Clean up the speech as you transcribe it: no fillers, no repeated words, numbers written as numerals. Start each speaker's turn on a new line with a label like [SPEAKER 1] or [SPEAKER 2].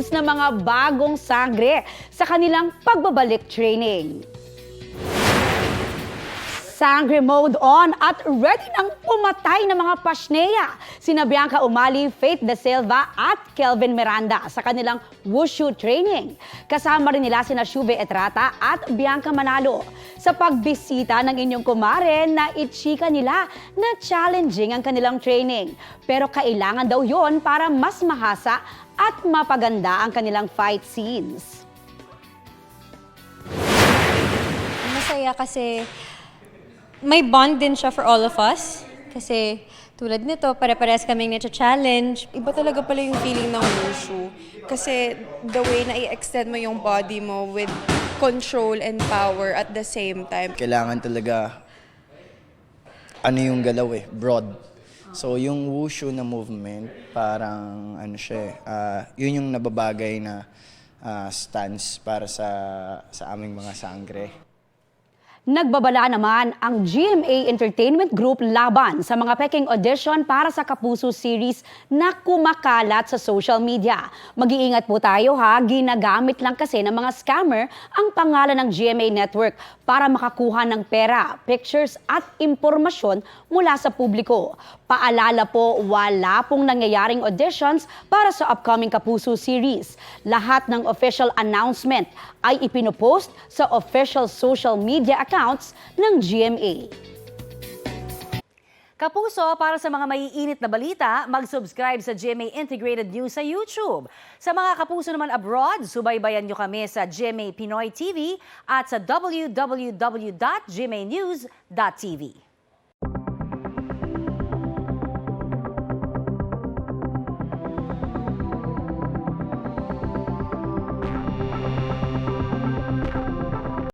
[SPEAKER 1] recruits ng mga bagong sangre sa kanilang pagbabalik training. Sangre mode on at ready nang pumatay ng mga pasneya sina Bianca Umali, Faith De Silva at Kelvin Miranda sa kanilang wushu training. Kasama rin nila sina Shube Etrata at Bianca Manalo sa pagbisita ng inyong kumare na itchika nila na challenging ang kanilang training. Pero kailangan daw yon para mas mahasa at mapaganda ang kanilang fight scenes.
[SPEAKER 2] Masaya kasi may bond din siya for all of us. Kasi tulad nito, pare-pares kaming na-challenge.
[SPEAKER 3] Iba talaga pala yung feeling ng wushu. Kasi the way na i-extend mo yung body mo with control and power at the same time.
[SPEAKER 4] Kailangan talaga, yung galaw broad. So yung wushu na movement, parang yun yung nababagay na stance para sa aming mga sangre.
[SPEAKER 1] Nagbabala naman ang GMA Entertainment Group laban sa mga peking audition para sa Kapuso series na kumakalat sa social media. Mag-iingat po tayo ha, ginagamit lang kasi ng mga scammer ang pangalan ng GMA Network para makakuha ng pera, pictures at impormasyon mula sa publiko. Paalala po, wala pong nangyayaring auditions para sa upcoming Kapuso series. Lahat ng official announcement ay ipinopost sa official social media accounts ng GMA.
[SPEAKER 5] Kapuso, para sa mga maiinit na balita, mag-subscribe sa GMA Integrated News sa YouTube. Sa mga kapuso naman abroad, subaybayan nyo kami sa GMA Pinoy TV at sa www.gmanews.tv.